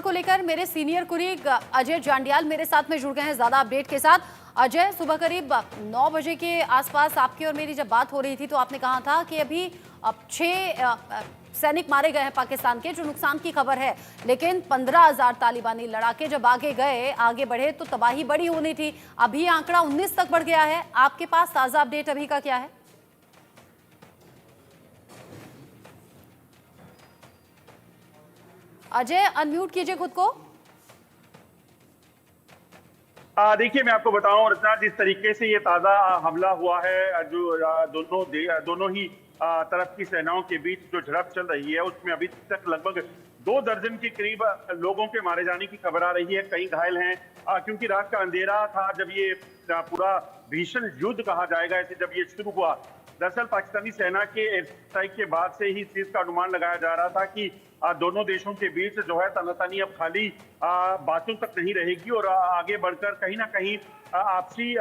को लेकर मेरे सीनियर कुलीग अजय जांडियाल मेरे साथ में जुड़ गए हैं ज्यादा अपडेट के साथ। अजय, सुबह करीब 9 बजे के आसपास आपकी और मेरी जब बात हो रही थी तो आपने कहा था कि अभी 6 सैनिक मारे गए हैं पाकिस्तान के, जो नुकसान की खबर है। लेकिन 15,000 तालिबानी लड़ाके जब आगे बढ़े तो तबाही बड़ी होनी थी। अभी आंकड़ा 19 तक बढ़ गया है। आपके पास ताजा अपडेट अभी का क्या है? अजय, अनम्यूट कीजिए खुद को। देखिए, मैं आपको बताऊं रचना, जिस तरीके से ये ताजा हमला हुआ है, जो दोनों ही तरफ की सेनाओं के बीच जो झड़प चल रही है, उसमें अभी तक लगभग 2 दर्जन के करीब लोगों के मारे जाने की खबर आ रही है। कई घायल हैं, क्योंकि रात का अंधेरा था जब ये पूरा भीषण युद्ध कहा जाएगा ऐसे जब ये शुरू हुआ। दरअसल पाकिस्तानी सेना के एयर स्ट्राइक के बाद से ही इस चीज का अनुमान लगाया जा रहा था कि दोनों देशों के बीच जो है तनातनी अब खाली बातों तक नहीं रहेगी और आगे बढ़कर कहीं ना कहीं आपसी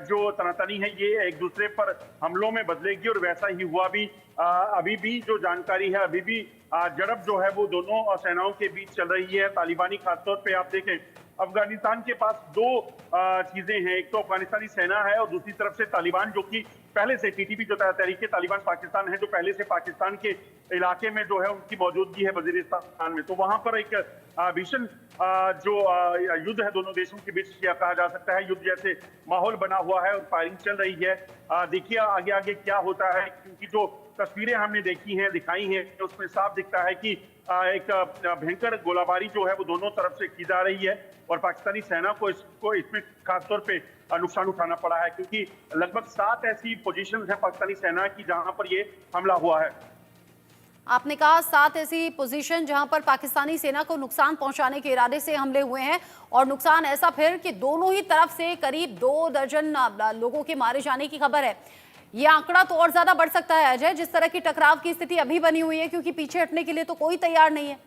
जो तनातनी है ये एक दूसरे पर हमलों में बदलेगी। और वैसा ही हुआ भी। अभी भी जो जानकारी है, अभी भी झड़प जो है वो दोनों सेनाओं के बीच चल रही है। तालिबानी खासतौर पे आप देखें, अफगानिस्तान के पास 2 चीजें हैं। एक तो अफगानिस्तानी सेना है और दूसरी तरफ से तालिबान, जो कि पहले से टीटीपी जो तहरीक तालिबान पाकिस्तान है, जो पहले से पाकिस्तान के इलाके में जो है उनकी मौजूदगी है वजीरिस्तान में। तो वहां पर एक भीषण जो युद्ध है दोनों देशों के बीच, क्या कहा जा सकता है, युद्ध जैसे माहौल बना हुआ है और फायरिंग चल रही है। देखिए आगे आगे क्या होता है, क्योंकि जो तस्वीरें हमने देखी हैं, दिखाई हैं, उसमें साफ दिखता है कि एक भयंकर गोलाबारी जो है वो दोनों तरफ से की जा रही है और पाकिस्तानी सेना को इसमें खासतौर पे नुकसान उठाना पड़ा है, क्योंकि लगभग 7 ऐसी पोजीशंस हैं पाकिस्तानी सेना की जहां पर ये हमला हुआ है। आपने कहा 7 ऐसी पोजीशन जहां पर पाकिस्तानी सेना को नुकसान पहुंचाने के इरादे से हमले हुए हैं, और नुकसान ऐसा फिर कि दोनों ही तरफ से करीब 2 दर्जन लोगों के मारे जाने की खबर है। ये आंकड़ा तो और ज्यादा बढ़ सकता है अजय, जिस तरह की टकराव की स्थिति अभी बनी हुई है, क्योंकि पीछे हटने के लिए तो कोई तैयार नहीं है।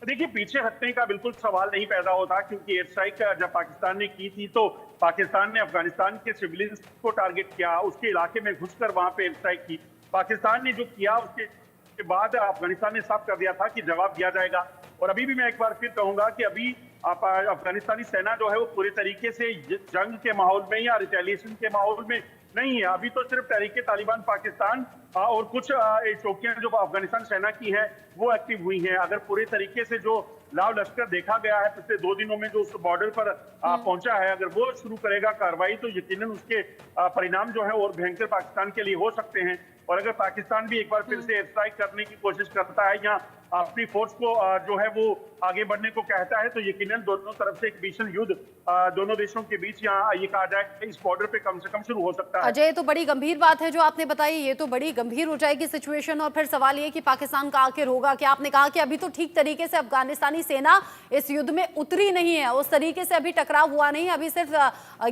देखिए, पीछे हटने का बिल्कुल सवाल नहीं पैदा होता, क्योंकि एयर स्ट्राइक जब पाकिस्तान ने की थी तो पाकिस्तान ने अफगानिस्तान के सिविलियंस को टारगेट किया, उसके इलाके में घुसकर वहां पे एयर स्ट्राइक की। पाकिस्तान ने जो किया उसके बाद अफगानिस्तान ने साफ कर दिया था कि जवाब दिया जाएगा। और अभी भी मैं एक बार फिर कहूंगा कि अभी अफगानिस्तानी सेना जो है वो पूरे तरीके से जंग के माहौल में या रिटेलिएशन के माहौल में नहीं है। अभी तो सिर्फ तहरीक तालिबान पाकिस्तान और कुछ चौकियां जो अफगानिस्तान सेना की हैं वो एक्टिव हुई हैं। अगर पूरे तरीके से जो लाव लश्कर देखा गया है पिछले 2 दिनों में जो उस बॉर्डर पर पहुंचा है, अगर वो शुरू करेगा कार्रवाई तो यकीनन उसके परिणाम जो है और भयंकर पाकिस्तान के लिए हो सकते हैं। और अगर पाकिस्तान भी एक बार फिर से एयर स्ट्राइक करने की कोशिश करता है या अपनी फोर्स को जो है वो आगे बढ़ने को कहता है, तो यकीनन दोनों तरफ से एक भीषण युद्ध दोनों देशों के बीच यहाँ ये कहा जाए कि इस बॉर्डर पे कम से कम शुरू हो सकता है। अजय, ये तो बड़ी गंभीर बात है जो आपने बताई, ये तो बड़ी गंभीर हो जाएगी सिचुएशन। और फिर सवाल ये कि पाकिस्तान का आखिर होगा क्या? आपने कहा कि अभी तो ठीक तरीके से अफगानिस्तानी सेना इस युद्ध में उतरी नहीं है, उस तरीके से अभी टकराव हुआ नहीं, अभी सिर्फ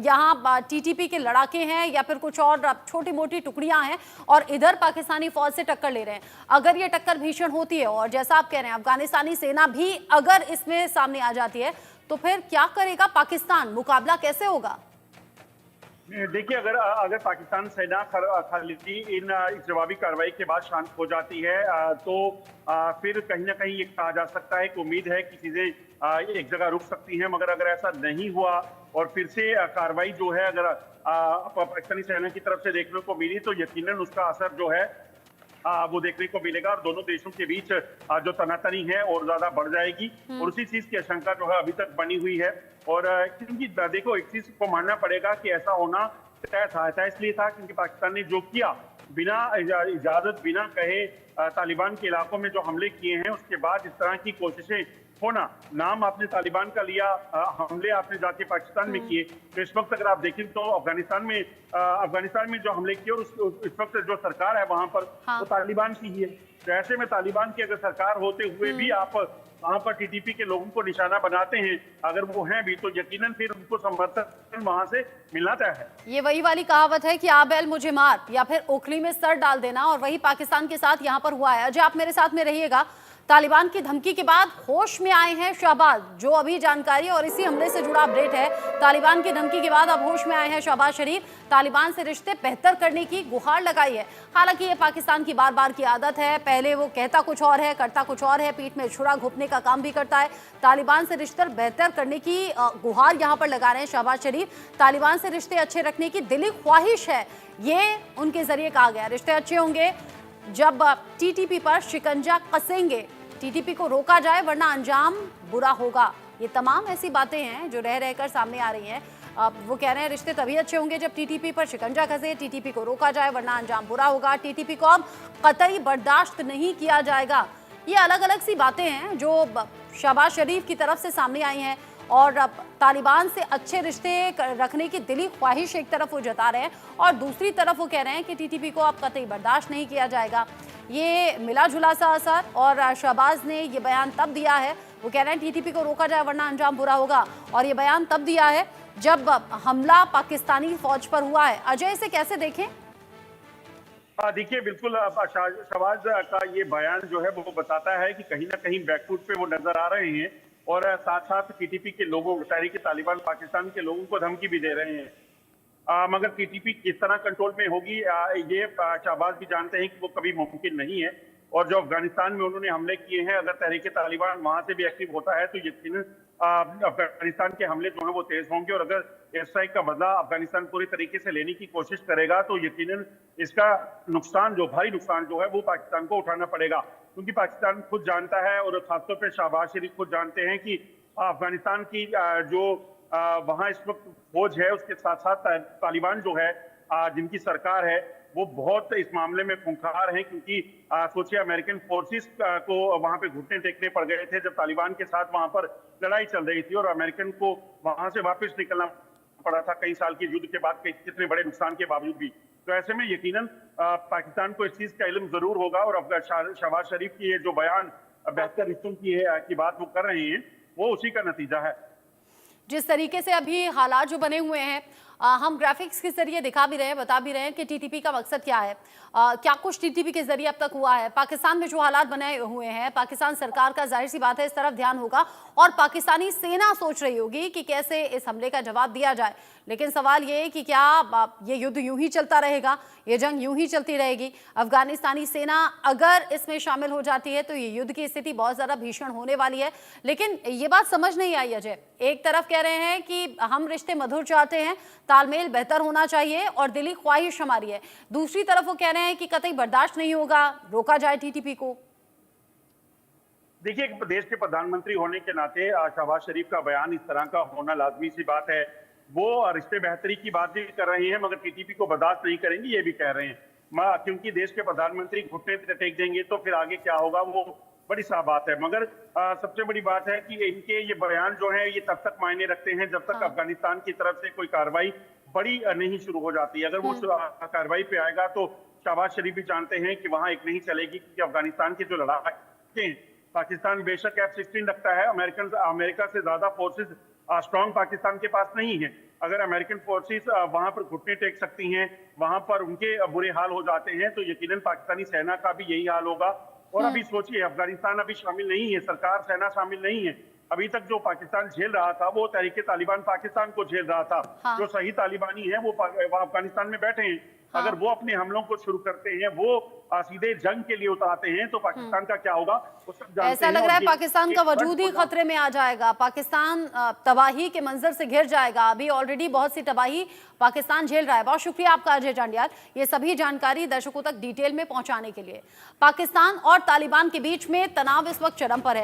यहाँ टीटीपी के लड़ाके हैं या फिर कुछ और छोटी मोटी टुकड़ियां हैं और इधर पाकिस्तानी फौज से टक्कर ले रहे हैं। अगर ये टक्कर भीषण होती है और जैसा आप कह रहे हैं अफगानिस्तानी सेना भी अगर इसमें सामने आ जाती है, तो फिर क्या करेगा पाकिस्तान? मुकाबला कैसे होगा? देखिए, अगर पाकिस्तान सेना खालिदी इन जवाबी कार्रवाई के बाद शांत हो जाती है तो फिर कहीं ना कहीं ये कहा जा सकता है कि उम्मीद है कि चीजें एक जगह रुक सकती हैं। मगर अगर ऐसा नहीं हुआ और फिर से कार्रवाई जो है अगर पाकिस्तानी सेना की तरफ से देखने को मिली, तो यकीनन उसका असर जो है वो देखने को मिलेगा और दोनों देशों के बीच जो तनातनी है और ज्यादा बढ़ जाएगी। और उसी चीज की आशंका जो है अभी तक बनी हुई है। और क्योंकि देखो, एक चीज को मानना पड़ेगा कि ऐसा होना तय था। ऐसा इसलिए था क्योंकि पाकिस्तान ने जो किया, बिना इजाजत बिना कहे तालिबान के इलाकों में जो हमले किए हैं, उसके बाद इस तरह की कोशिशें होना, नाम आपने तालिबान का लिया, हमले आपने जाके पाकिस्तान में किए। तो इस वक्त अगर आप देखें तो अफगानिस्तान में जो हमले किए और इस वक्त जो सरकार है वहां पर वो तालिबान की ही है। तो ऐसे में तालिबान की अगर सरकार होते हुए भी आप वहां पर टीटीपी के लोगों को निशाना बनाते हैं, अगर वो हैं भी, तो यकीनन फिर उनको समर्थन वहां से मिलना तय है। ये वही वाली कहावत है कि आ बैल मुझे मार या फिर ओखली में सर डाल देना, और वही पाकिस्तान के साथ यहाँ पर हुआ है। अजय, आप मेरे साथ में रहिएगा। तालिबान की धमकी के बाद होश में आए हैं शहबाज। जो अभी जानकारी और इसी हमले से जुड़ा अपडेट है, तालिबान की धमकी के बाद अब होश में आए हैं शहबाज शरीफ। तालिबान से रिश्ते बेहतर करने की गुहार लगाई है। हालांकि ये पाकिस्तान की बार बार की आदत है, पहले वो कहता कुछ और है, करता कुछ और है, पीठ में छुरा घोंपने का काम भी करता है। तालिबान से रिश्ते बेहतर करने की गुहार यहाँ पर लगा रहे हैं शहबाज शरीफ। तालिबान से रिश्ते अच्छे रखने की दिली ख्वाहिश है, ये उनके जरिए कहा गया। रिश्ते अच्छे होंगे जब टीटीपी पर शिकंजा कसेंगे, टीटीपी को रोका जाए वरना अंजाम बुरा होगा। ये तमाम ऐसी बातें हैं जो रह रहकर सामने आ रही हैं। अब वो कह रहे हैं रिश्ते तभी अच्छे होंगे जब टीटीपी पर शिकंजा कसे, टीटीपी को रोका जाए वरना अंजाम बुरा होगा, टीटीपी को अब कतई बर्दाश्त नहीं किया जाएगा। ये अलग अलग सी बातें हैं जो शहबाज शरीफ की तरफ से सामने आई हैं और अब तालिबान से अच्छे रिश्ते रखने की दिली ख्वाहिश एक तरफ वो जता रहे हैं और दूसरी तरफ वो कह रहे हैं कि टीटीपी को अब कतई बर्दाश्त नहीं किया जाएगा। ये मिला जुला सा असर, और शहबाज ने ये बयान तब दिया है, वो कह रहे हैं टीटीपी को रोका जाए वरना अंजाम बुरा होगा, और ये बयान तब दिया है जब हमला पाकिस्तानी फौज पर हुआ है। अजय, इसे कैसे देखें? देखिए, बिल्कुल शहबाज का ये बयान जो है वो बताता है कि कहीं ना कहीं बैकफुट पे वो नजर आ रहे हैं और साथ साथ टीटीपी के लोगों, तहरीक तालिबान पाकिस्तान के लोगों को धमकी भी दे रहे हैं। मगर टीटीपी किस तरह कंट्रोल में होगी ये शहबाज भी जानते हैं कि वो कभी मुमकिन नहीं है। और जो अफगानिस्तान में उन्होंने हमले किए हैं, अगर तहरीक तालिबान वहां से भी एक्टिव होता है तो यकीनन अफगानिस्तान के हमले जो है वो तेज होंगे, और अगर एयर स्ट्राइक का बदला अफगानिस्तान पूरी तरीके से लेने की कोशिश करेगा तो यकीनन इसका नुकसान, जो भारी नुकसान जो है वो पाकिस्तान को उठाना पड़ेगा। क्योंकि पाकिस्तान खुद जानता है और खासतौर पर शहबाज शरीफ खुद जानते हैं कि अफगानिस्तान की जो वहां इस वक्त फौज है, उसके साथ साथ तालिबान जो है, जिनकी सरकार है, वो बहुत इस मामले में खूंखार हैं। क्योंकि सोचिए, अमेरिकन फोर्सेस को वहां पे घुटने टेकने पड़ गए थे जब तालिबान के साथ वहां पर लड़ाई चल रही थी, और अमेरिकन को वहां से वापस निकलना पड़ा था कई साल के युद्ध के बाद, कितने बड़े नुकसान के बावजूद भी। तो ऐसे में यकीनन पाकिस्तान को इस चीज का इल्म जरूर होगा, और शहबाज शरीफ की ये जो बयान बेहतर रिश्तों की बात वो कर रहे हैं, वो उसी का नतीजा है। जिस तरीके से अभी हालात जो बने हुए हैं, हम ग्राफिक्स के जरिए दिखा भी रहे हैं, बता भी रहे हैं कि टीटीपी का मकसद क्या है, क्या कुछ टीटीपी के जरिए अब तक हुआ है। पाकिस्तान में जो हालात बने हुए हैं, पाकिस्तान सरकार का जाहिर सी बात है इस तरफ ध्यान होगा, और पाकिस्तानी सेना सोच रही होगी कि कैसे इस हमले का जवाब दिया जाए। लेकिन सवाल ये है कि क्या ये युद्ध यूं ही चलता रहेगा, ये जंग यूं ही चलती रहेगी? अफगानिस्तानी सेना अगर इसमें शामिल हो जाती है तो ये युद्ध की स्थिति बहुत ज़्यादा भीषण होने वाली है। लेकिन ये बात समझ नहीं आई अजय, एक तरफ कह रहे हैं कि हम रिश्ते मधुर चाहते हैं, तालमेल बेहतर होना चाहिए और दिली ख्वाहिश हमारी है, दूसरी तरफ वो कह रहे हैं कि कतई बर्दाश्त नहीं होगा, रोका जाए टीटीपी को। देखिए, देश के प्रधानमंत्री होने के नाते शहबाज शरीफ का बयान इस तरह का होना लाजमी सी बात है। वो रिश्ते बेहतरी की बात भी कर रहे हैं, मगर टीटीपी को बर्दाश्त नहीं करेंगे, ये भी कह रहे हैं। क्योंकि देश के प्रधानमंत्री घुटने टेक देंगे तो फिर आगे क्या होगा वो बड़ी सा बात है। मगर सबसे बड़ी बात है कि इनके ये बयान जो है ये तब तक मायने रखते हैं जब तक अफगानिस्तान की तरफ से कोई कार्रवाई बड़ी नहीं शुरू हो जाती है। अगर वो कार्रवाई पे आएगा तो शहबाज शरीफ भी जानते हैं कि वहां एक नहीं चलेगी, क्योंकि अफगानिस्तान की जो लड़ाई, पाकिस्तान बेशक F-16 रखता है, अमेरिका से ज्यादा फोर्सेस स्ट्रॉन्ग पाकिस्तान के पास नहीं है। अगर अमेरिकन फोर्सेस वहां पर घुटने टेक सकती हैं, वहां पर उनके बुरे हाल हो जाते हैं, तो यकीनन पाकिस्तानी सेना का भी यही हाल होगा। और अभी सोचिए, अफगानिस्तान अभी शामिल नहीं है, सरकार सेना शामिल नहीं है। अभी तक जो पाकिस्तान झेल रहा था वो तहरीक तालिबान पाकिस्तान को झेल रहा था। जो सही तालिबानी है वो अफगानिस्तान में बैठे हैं। अगर वो अपने हमलों को शुरू करते हैं, वो सीधे जंग के लिए उतारते हैं, तो पाकिस्तान का क्या होगा वो सब जानते हैं। ऐसा लग रहा है पाकिस्तान का वजूद ही खतरे में आ जाएगा, पाकिस्तान तबाही के मंजर से घिर जाएगा। अभी ऑलरेडी बहुत सी तबाही पाकिस्तान झेल रहा है। बहुत शुक्रिया आपका अजय जांडियाल, ये सभी जानकारी दर्शकों तक डिटेल में पहुंचाने के लिए। पाकिस्तान और तालिबान के बीच में तनाव इस वक्त चरम पर है।